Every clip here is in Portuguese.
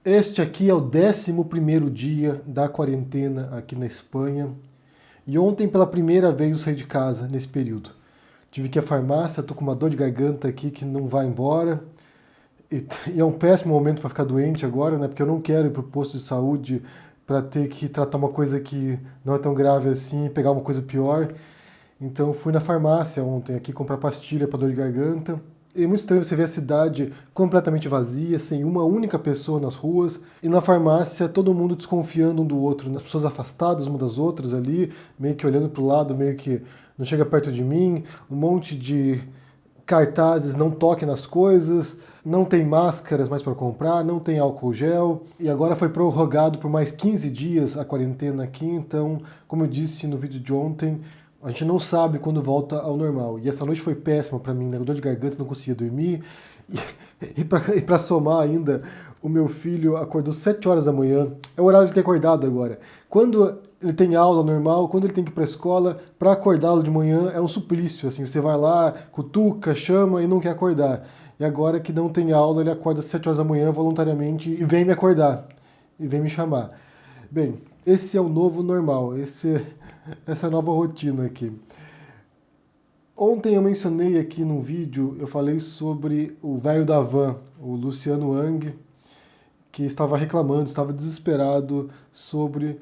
Este aqui é o 11º dia da quarentena aqui na Espanha. E ontem, pela primeira vez, eu saí de casa nesse período. Tive que ir à farmácia, tô com uma dor de garganta aqui que não vai embora. E é um péssimo momento para ficar doente agora, né? Porque eu não quero ir pro posto de saúde para ter que tratar uma coisa que não é tão grave assim e pegar uma coisa pior. Então eu fui na farmácia ontem aqui comprar pastilha para dor de garganta. E é muito estranho você ver a cidade completamente vazia, sem uma única pessoa nas ruas. E na farmácia, todo mundo desconfiando um do outro, né? As pessoas afastadas uma das outras ali, meio que olhando para o lado, meio que não chega perto de mim. Um monte de cartazes, não toque nas coisas, não tem máscaras mais para comprar, não tem álcool gel. E agora foi prorrogado por mais 15 dias a quarentena aqui. Então, como eu disse no vídeo de ontem, a gente não sabe quando volta ao normal. E essa noite foi péssima para mim, né? Dor de garganta, não conseguia dormir. E para somar ainda, o meu filho acordou 7 horas da manhã. É o horário de ter acordado agora. Quando ele tem aula normal, quando ele tem que ir para a escola, para acordá-lo de manhã é um suplício. Assim, você vai lá, cutuca, chama e não quer acordar. E agora que não tem aula, ele acorda às 7 horas da manhã voluntariamente e vem me acordar. E vem me chamar. Bem, esse é o novo normal. Essa nova rotina aqui. Ontem eu mencionei aqui num vídeo, eu falei sobre o velho da van, o Luciano Hang, que estava reclamando, estava desesperado sobre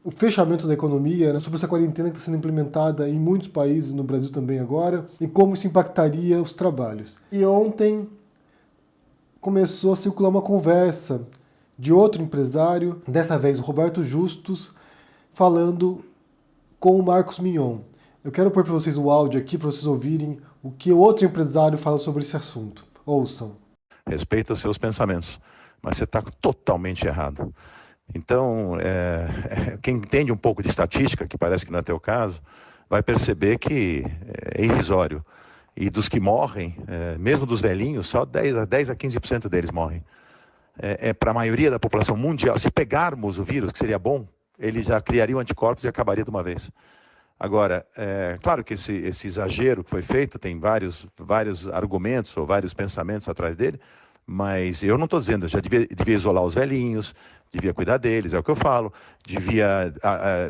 o fechamento da economia, né, sobre essa quarentena que está sendo implementada em muitos países, no Brasil também agora, e como isso impactaria os trabalhos. E ontem começou a circular uma conversa de outro empresário, dessa vez o Roberto Justus, falando com o Marcos Mignon. Eu quero pôr para vocês o áudio aqui para vocês ouvirem o que o outro empresário fala sobre esse assunto. Ouçam. Respeita os seus pensamentos, mas você está totalmente errado. Então, quem entende um pouco de estatística, que parece que não é teu caso, vai perceber que é irrisório. E dos que morrem, mesmo dos velhinhos, só 10 a 15% deles morrem. Para a maioria da população mundial, se pegarmos o vírus, que seria bom, ele já criaria anticorpos e acabaria de uma vez. Agora, claro que esse exagero que foi feito tem vários argumentos ou vários pensamentos atrás dele, mas eu não estou dizendo, já devia isolar os velhinhos, devia cuidar deles, é o que eu falo, devia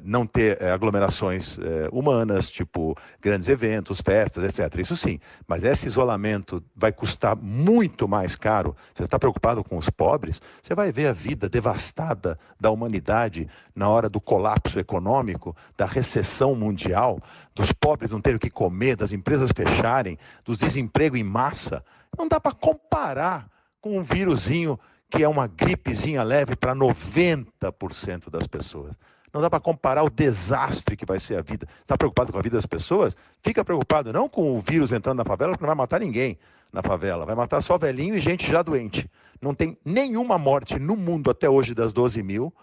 não ter aglomerações humanas, tipo grandes eventos, festas, etc. Isso sim, mas esse isolamento vai custar muito mais caro. Você está preocupado com os pobres? Você vai ver a vida devastada da humanidade na hora do colapso econômico, da recessão mundial, dos pobres não terem o que comer, das empresas fecharem, dos desemprego em massa. Não dá para comparar com um vírusinho que é uma gripezinha leve para 90% das pessoas. Não dá para comparar o desastre que vai ser a vida. Está preocupado com a vida das pessoas? Fica preocupado não com o vírus entrando na favela, porque não vai matar ninguém na favela. Vai matar só velhinho e gente já doente. Não tem nenhuma morte no mundo até hoje das 12 mil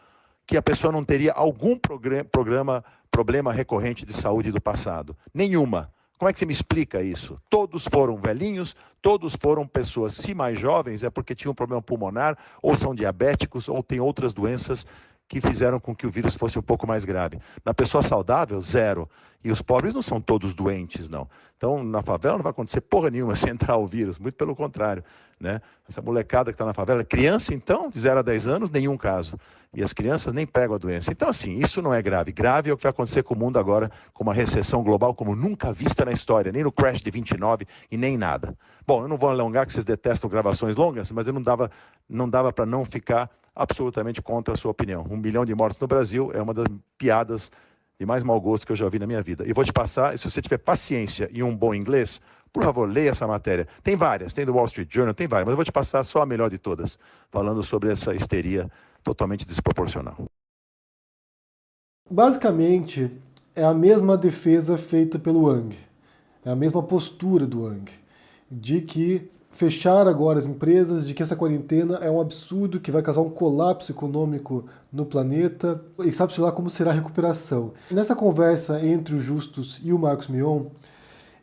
que a pessoa não teria algum problema recorrente de saúde do passado. Nenhuma. Como é que você me explica isso? Todos foram velhinhos, todos foram pessoas, se mais jovens, é porque tinham um problema pulmonar, ou são diabéticos, ou têm outras doenças que fizeram com que o vírus fosse um pouco mais grave. Na pessoa saudável, zero. E os pobres não são todos doentes, não. Então, na favela não vai acontecer porra nenhuma se entrar o vírus, muito pelo contrário, né? Essa molecada que está na favela, criança então, de 0 a 10 anos, nenhum caso. E as crianças nem pegam a doença. Então, assim, isso não é grave. Grave é o que vai acontecer com o mundo agora, com uma recessão global como nunca vista na história, nem no crash de 29 e nem nada. Bom, eu não vou alongar, que vocês detestam gravações longas, mas eu não dava para não ficar absolutamente contra a sua opinião. 1 milhão de mortos no Brasil é uma das piadas de mais mau gosto que eu já vi na minha vida. E vou te passar, se você tiver paciência e um bom inglês, por favor, leia essa matéria. Tem várias, tem do Wall Street Journal, tem várias, mas eu vou te passar só a melhor de todas, falando sobre essa histeria totalmente desproporcional. Basicamente, é a mesma defesa feita pelo Hang. É a mesma postura do Hang. De que fechar agora as empresas, de que essa quarentena é um absurdo, que vai causar um colapso econômico no planeta, e sabe-se lá como será a recuperação. Nessa conversa entre o Justus e o Marcos Mion,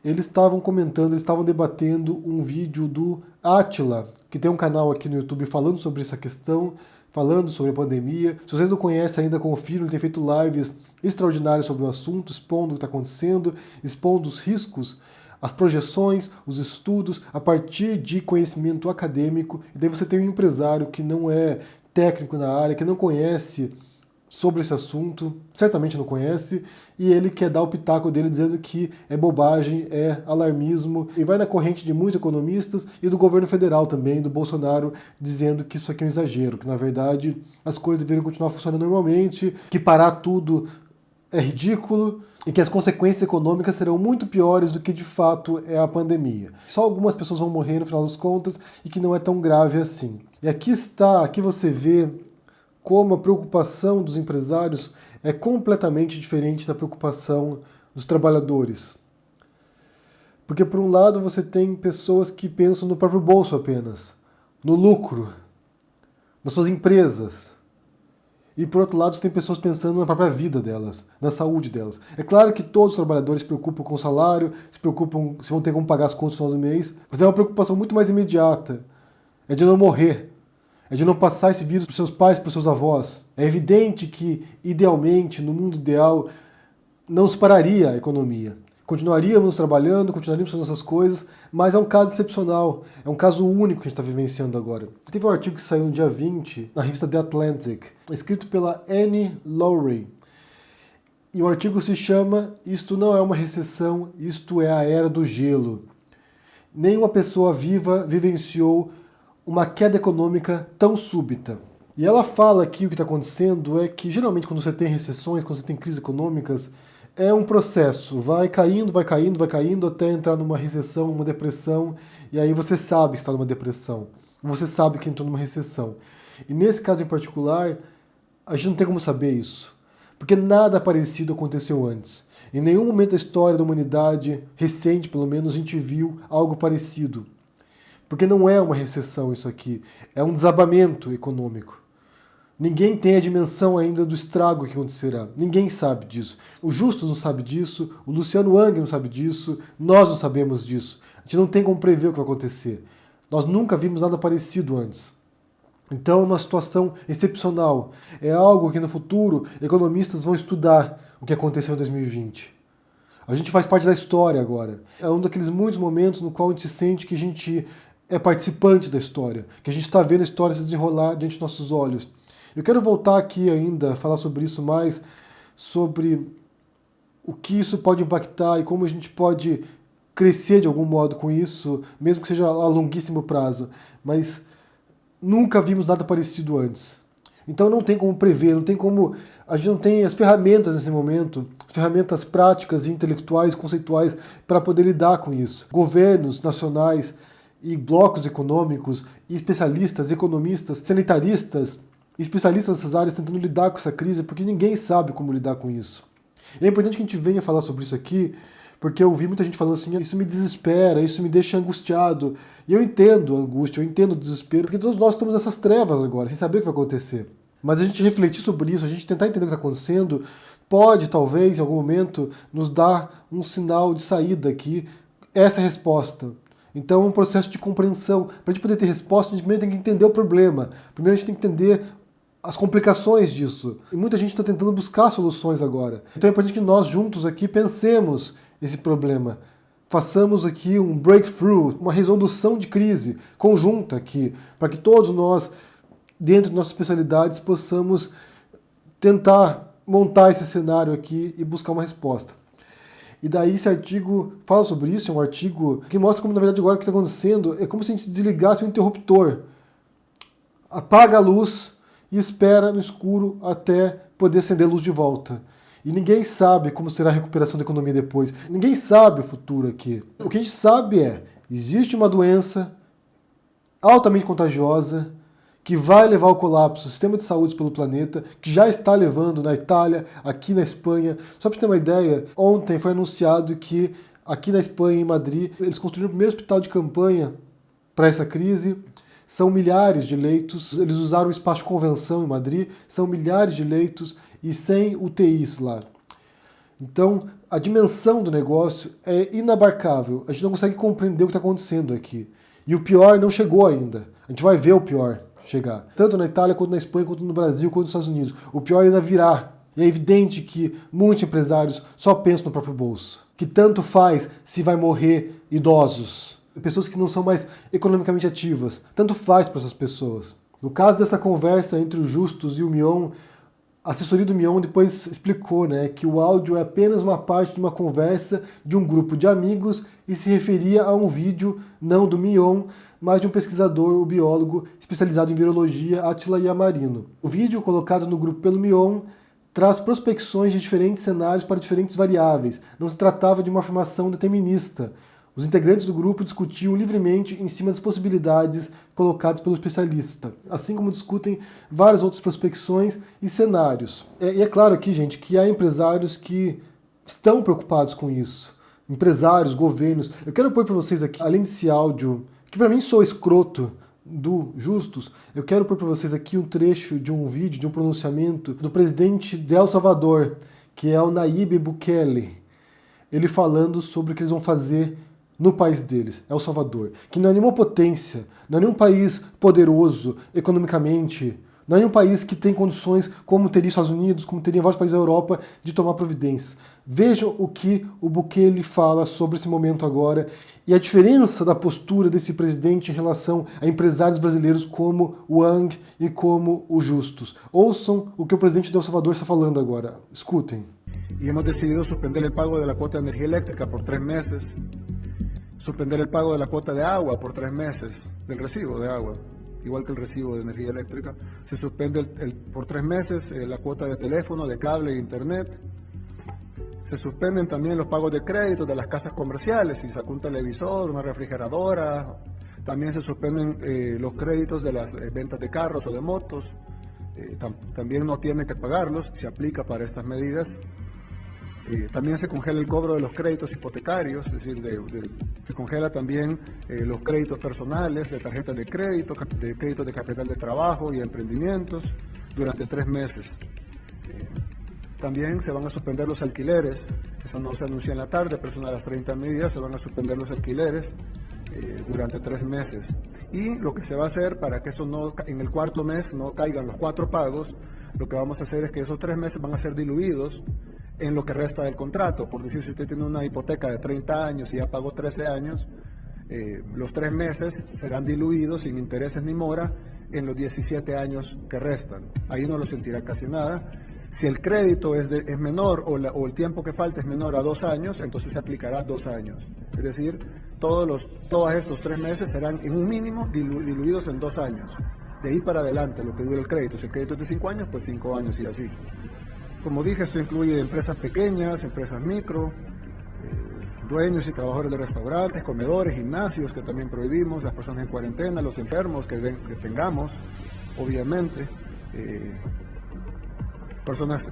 eles estavam comentando, eles estavam debatendo um vídeo do Átila, que tem um canal aqui no YouTube falando sobre essa questão, falando sobre a pandemia. Se vocês não conhecem ainda, confiram, ele tem feito lives extraordinárias sobre o assunto, expondo o que está acontecendo, expondo os riscos, as projeções, os estudos, a partir de conhecimento acadêmico. E daí você tem um empresário que não é técnico na área, que não conhece sobre esse assunto, certamente não conhece, e ele quer dar o pitaco dele dizendo que é bobagem, é alarmismo, e vai na corrente de muitos economistas e do governo federal também, do Bolsonaro, dizendo que isso aqui é um exagero, que na verdade as coisas deveriam continuar funcionando normalmente, que parar tudo é ridículo e que as consequências econômicas serão muito piores do que de fato é a pandemia. Só algumas pessoas vão morrer no final das contas e que não é tão grave assim. E aqui você vê como a preocupação dos empresários é completamente diferente da preocupação dos trabalhadores. Porque por um lado você tem pessoas que pensam no próprio bolso apenas, no lucro, nas suas empresas. E por outro lado você tem pessoas pensando na própria vida delas, na saúde delas. É claro que todos os trabalhadores se preocupam com o salário, se preocupam se vão ter como pagar as contas no final do mês, mas é uma preocupação muito mais imediata. É de não morrer. É de não passar esse vírus para os seus pais, para os seus avós. É evidente que, idealmente, no mundo ideal, não se pararia a economia. Continuaríamos trabalhando, continuaríamos fazendo essas coisas, mas é um caso excepcional, é um caso único que a gente está vivenciando agora. Teve um artigo que saiu no dia 20, na revista The Atlantic, escrito pela Annie Lowrey. E o artigo se chama Isto não é uma recessão, isto é a era do gelo. Nenhuma pessoa viva vivenciou uma queda econômica tão súbita. E ela fala que o que está acontecendo é que, geralmente, quando você tem recessões, quando você tem crises econômicas, é um processo, vai caindo, vai caindo, vai caindo, até entrar numa recessão, uma depressão, e aí você sabe que está numa depressão, você sabe que entrou numa recessão. E nesse caso em particular, a gente não tem como saber isso, porque nada parecido aconteceu antes. Em nenhum momento da história da humanidade, recente pelo menos, a gente viu algo parecido. Porque não é uma recessão isso aqui, é um desabamento econômico. Ninguém tem a dimensão ainda do estrago que acontecerá. Ninguém sabe disso. O Justus não sabe disso, o Luciano Hang não sabe disso, nós não sabemos disso. A gente não tem como prever o que vai acontecer. Nós nunca vimos nada parecido antes. Então é uma situação excepcional. É algo que no futuro economistas vão estudar o que aconteceu em 2020. A gente faz parte da história agora. É um daqueles muitos momentos no qual a gente sente que a gente é participante da história, que a gente está vendo a história se desenrolar diante dos nossos olhos. Eu quero voltar aqui ainda, falar sobre isso mais, sobre o que isso pode impactar e como a gente pode crescer de algum modo com isso, mesmo que seja a longuíssimo prazo. Mas nunca vimos nada parecido antes. Então não tem como prever, não tem como... A gente não tem as ferramentas nesse momento, as ferramentas práticas, intelectuais, conceituais para poder lidar com isso. Governos nacionais e blocos econômicos, e especialistas, economistas, sanitaristas, especialistas nessas áreas tentando lidar com essa crise, porque ninguém sabe como lidar com isso. E é importante que a gente venha falar sobre isso aqui, porque eu ouvi muita gente falando assim, isso me desespera, isso me deixa angustiado. E eu entendo a angústia, eu entendo o desespero, porque todos nós estamos nessas trevas agora, sem saber o que vai acontecer. Mas a gente refletir sobre isso, a gente tentar entender o que está acontecendo, pode, talvez, em algum momento, nos dar um sinal de saída aqui, essa é a resposta. Então é um processo de compreensão. Para a gente poder ter resposta, a gente primeiro tem que entender o problema. Primeiro a gente tem que entender as complicações disso. E muita gente está tentando buscar soluções agora. Então é importante que nós juntos aqui pensemos esse problema. Façamos aqui um breakthrough, uma resolução de crise conjunta aqui, para que todos nós, dentro de nossas especialidades, possamos tentar montar esse cenário aqui e buscar uma resposta. E daí esse artigo fala sobre isso, é um artigo que mostra como, na verdade, agora o que está acontecendo é como se a gente desligasse o interruptor. Apaga a luz e espera no escuro até poder acender a luz de volta. E ninguém sabe como será a recuperação da economia depois. Ninguém sabe o futuro aqui. O que a gente sabe é, existe uma doença altamente contagiosa que vai levar ao colapso do sistema de saúde pelo planeta, que já está levando na Itália, aqui na Espanha. Só para ter uma ideia, ontem foi anunciado que aqui na Espanha, em Madrid, eles construíram o primeiro hospital de campanha para essa crise. São milhares de leitos, eles usaram o espaço de convenção em Madrid, são milhares de leitos e 100 UTIs lá. Então, a dimensão do negócio é inabarcável. A gente não consegue compreender o que está acontecendo aqui. E o pior não chegou ainda. A gente vai ver o pior chegar. Tanto na Itália, quanto na Espanha, quanto no Brasil, quanto nos Estados Unidos. O pior ainda virá. E é evidente que muitos empresários só pensam no próprio bolso. Que tanto faz se vai morrer idosos. Pessoas que não são mais economicamente ativas. Tanto faz para essas pessoas. No caso dessa conversa entre o Justus e o Mion, a assessoria do Mion depois explicou, né, que o áudio é apenas uma parte de uma conversa de um grupo de amigos e se referia a um vídeo não do Mion, mas de um pesquisador, o biólogo especializado em virologia, Átila Yamarino. O vídeo colocado no grupo pelo Mion traz prospecções de diferentes cenários para diferentes variáveis. Não se tratava de uma afirmação determinista. Os integrantes do grupo discutiam livremente em cima das possibilidades colocadas pelo especialista, assim como discutem várias outras prospecções e cenários. E é claro aqui, gente, que há empresários que estão preocupados com isso. Empresários, governos. Eu quero pôr para vocês aqui, além desse áudio, que para mim soa escroto, do Justus, eu quero pôr para vocês aqui um trecho de um vídeo, de um pronunciamento do presidente de El Salvador, que é o Nayib Bukele. Ele falando sobre o que eles vão fazer no país deles, El Salvador, que não é nenhuma potência, não é nenhum país poderoso economicamente, não é nenhum país que tem condições, como teria os Estados Unidos, como teria vários países da Europa, de tomar providências. Vejam o que o Bukele fala sobre esse momento agora e a diferença da postura desse presidente em relação a empresários brasileiros como o Wang e como o Justus. Ouçam o que o presidente de El Salvador está falando agora. Escutem. E hemos decidido suspender el pago de la cuota de energía eléctrica por 3 meses, suspender el pago de la cuota de agua por 3 meses, del recibo de agua, igual que el recibo de energía eléctrica. Se suspende por 3 meses la cuota de teléfono, de cable e internet. Se suspenden también los pagos de crédito de las casas comerciales, si sacó un televisor, una refrigeradora. También se suspenden los créditos de las ventas de carros o de motos. También no tiene que pagarlos, se aplica para estas medidas. También se congela el cobro de los créditos hipotecarios, es decir, se congela también los créditos personales, de tarjetas de créditos de capital de trabajo y emprendimientos durante 3 meses. También se van a suspender los alquileres, eso no se anuncia en la tarde, pero son a las 30 medidas, se van a suspender los alquileres durante 3 meses. Y lo que se va a hacer para que eso no, en el 4.º mes no caigan los 4 pagos, lo que vamos a hacer es que esos 3 meses van a ser diluidos en lo que resta del contrato. Por decir, si usted tiene una hipoteca de 30 años y ya pagó 13 años, los 3 meses serán diluidos sin intereses ni mora en los 17 años que restan. Ahí no lo sentirá casi nada. Si el crédito es menor o el tiempo que falta es menor a 2 años, entonces se aplicará 2 años. Es decir, todos estos 3 meses serán en un mínimo diluidos en 2 años. De ahí para adelante, lo que dura el crédito. Si el crédito es de 5 años, pues 5 años y así. Como dije, esto incluye empresas pequeñas, empresas micro, dueños y trabajadores de restaurantes, comedores, gimnasios, que también prohibimos, las personas en cuarentena, los enfermos que tengamos, obviamente, personas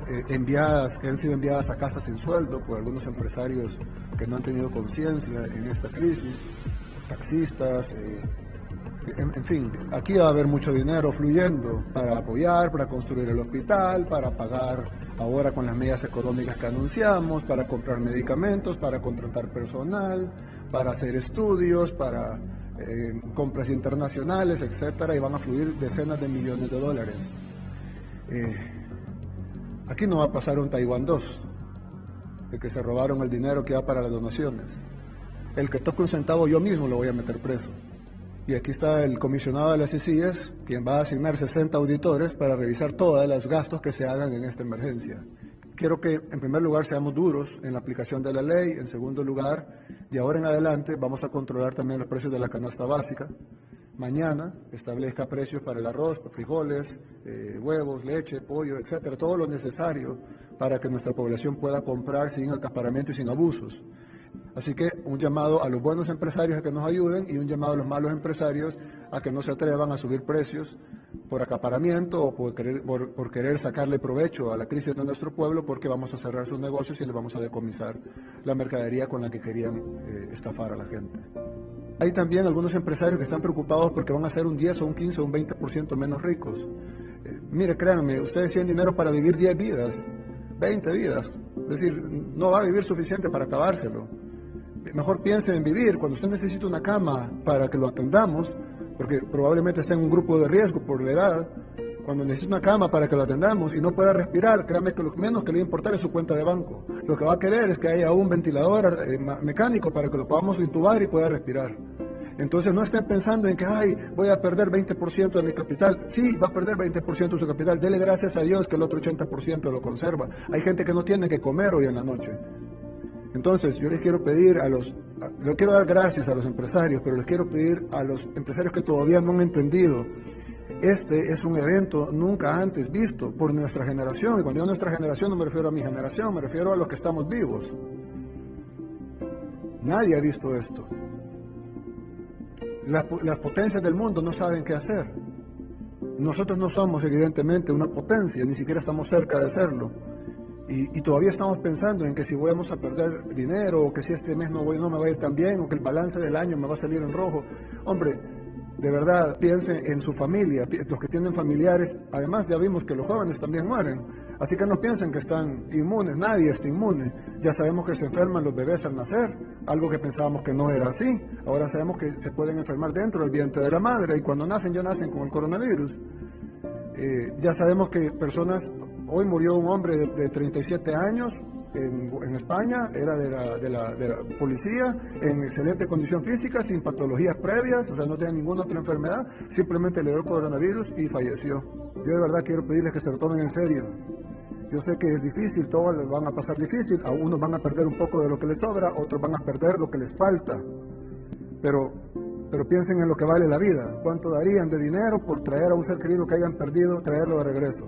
que han sido enviadas a casa sin sueldo por algunos empresarios que no han tenido conciencia en esta crisis, taxistas, en fin, aquí va a haber mucho dinero fluyendo para apoyar, para construir el hospital, para pagar ahora con las medidas económicas que anunciamos, para comprar medicamentos, para contratar personal, para hacer estudios, para compras internacionales, etcétera, y van a fluir decenas de millones de dólares. Aquí no va a pasar un Taiwán 2, de que se robaron el dinero que va para las donaciones. El que toque un centavo yo mismo lo voy a meter preso. Y aquí está el comisionado de las ICIES, quien va a asignar 60 auditores para revisar todos los gastos que se hagan en esta emergencia. Quiero que, en primer lugar, seamos duros en la aplicación de la ley. En segundo lugar, de ahora en adelante, vamos a controlar también los precios de la canasta básica. Mañana establezca precios para el arroz, frijoles, huevos, leche, pollo, etcétera, todo lo necesario para que nuestra población pueda comprar sin acaparamiento y sin abusos. Así que un llamado a los buenos empresarios a que nos ayuden y un llamado a los malos empresarios a que no se atrevan a subir precios por acaparamiento o por querer sacarle provecho a la crisis de nuestro pueblo, porque vamos a cerrar sus negocios y les vamos a decomisar la mercadería con la que querían estafar a la gente. Hay también algunos empresarios que están preocupados porque van a ser un 10 o un 15 o un 20% menos ricos. Mire, créanme, ustedes tienen dinero para vivir 10 vidas, 20 vidas, es decir, no va a vivir suficiente para acabárselo. Mejor piensen en vivir. Cuando usted necesita una cama para que lo atendamos, porque probablemente está en un grupo de riesgo por la edad, cuando necesita una cama para que lo atendamos y no pueda respirar, créanme que lo menos que le va a importar es su cuenta de banco. Lo que va a querer es que haya un ventilador mecánico para que lo podamos intubar y pueda respirar. Entonces no estén pensando en que, ay, voy a perder 20% de mi capital. Sí, va a perder 20% de su capital. Dele gracias a Dios que el otro 80% lo conserva. Hay gente que no tiene que comer hoy en la noche. Entonces yo les quiero pedir les quiero dar gracias a los empresarios, pero les quiero pedir a los empresarios que todavía no han entendido. Este es un evento nunca antes visto por nuestra generación. Y cuando digo nuestra generación no me refiero a mi generación, me refiero a los que estamos vivos. Nadie ha visto esto. Las potencias del mundo no saben qué hacer. Nosotros no somos evidentemente una potencia, ni siquiera estamos cerca de serlo. Y todavía estamos pensando en que si vamos a perder dinero, o que si este mes no me va a ir tan bien, o que el balance del año me va a salir en rojo. Hombre, de verdad, piensen en su familia, los que tienen familiares. Además ya vimos que los jóvenes también mueren, así que no piensen que están inmunes, nadie está inmune. Ya sabemos que se enferman los bebés al nacer, algo que pensábamos que no era así. Ahora sabemos que se pueden enfermar dentro del vientre de la madre, y cuando nacen ya nacen con el coronavirus. Ya sabemos que hoy murió un hombre de 37 años en España, era de la policía, en excelente condición física, sin patologías previas, o sea, no tenía ninguna otra enfermedad, simplemente le dio coronavirus y falleció. Yo de verdad quiero pedirles que se lo tomen en serio. Yo sé que es difícil, todos les van a pasar difícil, a unos van a perder un poco de lo que les sobra, otros van a perder lo que les falta, pero piensen en lo que vale la vida. ¿Cuánto darían de dinero por traer a un ser querido que hayan perdido, traerlo de regreso?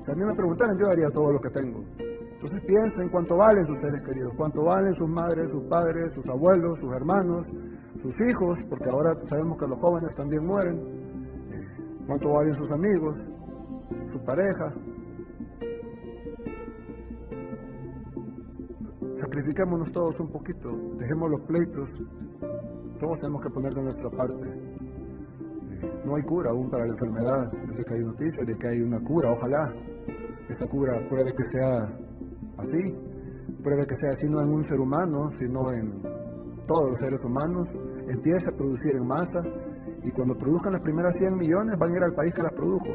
Si a mí me preguntaran, yo daría todo lo que tengo. Entonces piensen cuánto valen sus seres queridos, cuánto valen sus madres, sus padres, sus abuelos, sus hermanos, sus hijos, porque ahora sabemos que los jóvenes también mueren. Cuánto valen sus amigos, su pareja. Sacrifiquémonos todos un poquito, dejemos los pleitos, todos tenemos que poner de nuestra parte. No hay cura aún para la enfermedad. Yo sé que hay noticias de que hay una cura, ojalá. Esa cura puede que sea así, puede que sea así no en un ser humano, sino en todos los seres humanos. Empiece a producir en masa, y cuando produzcan las primeras 100 millones van a ir al país que las produjo.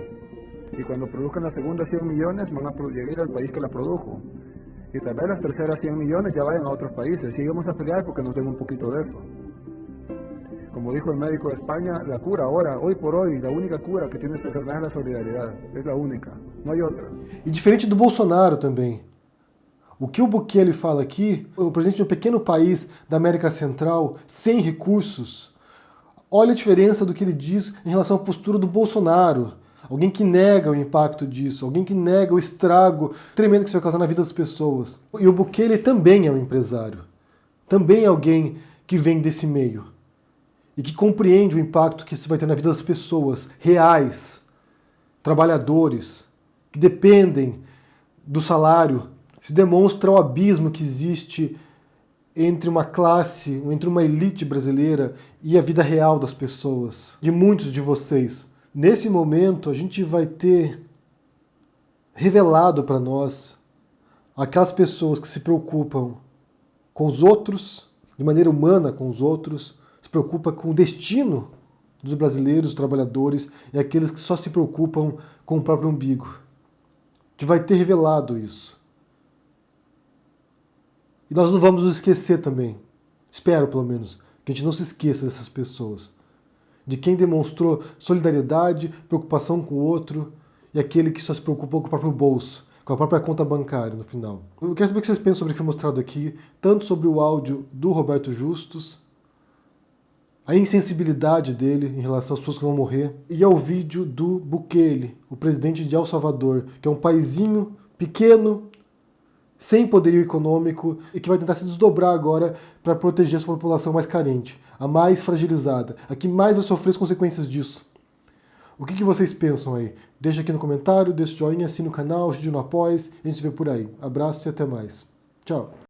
Y cuando produzcan las segundas 100 millones van a llegar al país que las produjo. Y tal vez las terceras 100 millones ya vayan a otros países. Y vamos a pelear porque nos den un poquito de eso. Como dijo el médico de España, la cura ahora, hoy por hoy, la única cura que tiene esta enfermedad es la solidariedad. Es la única, não há outra. E diferente do Bolsonaro também. O que o Bukele fala aqui, o presidente de um pequeno país da América Central, sem recursos, olha a diferença do que ele diz em relação à postura do Bolsonaro. Alguém que nega o impacto disso, alguém que nega o estrago tremendo que isso vai causar na vida das pessoas. E o Bukele também é um empresário. Também é alguém que vem desse meio. E que compreende o impacto que isso vai ter na vida das pessoas reais, trabalhadores, que dependem do salário. Se demonstra o abismo que existe entre uma classe, entre uma elite brasileira e a vida real das pessoas, de muitos de vocês. Nesse momento, a gente vai ter revelado para nós aquelas pessoas que se preocupam com os outros, de maneira humana com os outros, se preocupa com o destino dos brasileiros, dos trabalhadores, e aqueles que só se preocupam com o próprio umbigo. A gente vai ter revelado isso. E nós não vamos nos esquecer também, espero pelo menos, que a gente não se esqueça dessas pessoas, de quem demonstrou solidariedade, preocupação com o outro, e aquele que só se preocupou com o próprio bolso, com a própria conta bancária no final. Eu quero saber o que vocês pensam sobre o que foi mostrado aqui, tanto sobre o áudio do Roberto Justus, a insensibilidade dele em relação às pessoas que vão morrer, e ao vídeo do Bukele, o presidente de El Salvador, que é um paizinho pequeno, sem poderio econômico, e que vai tentar se desdobrar agora para proteger a sua população mais carente, a mais fragilizada, a que mais vai sofrer as consequências disso. O que vocês pensam aí? Deixa aqui no comentário, deixa o joinha, assina o canal, ajude no Apoia, a gente se vê por aí. Abraço e até mais. Tchau!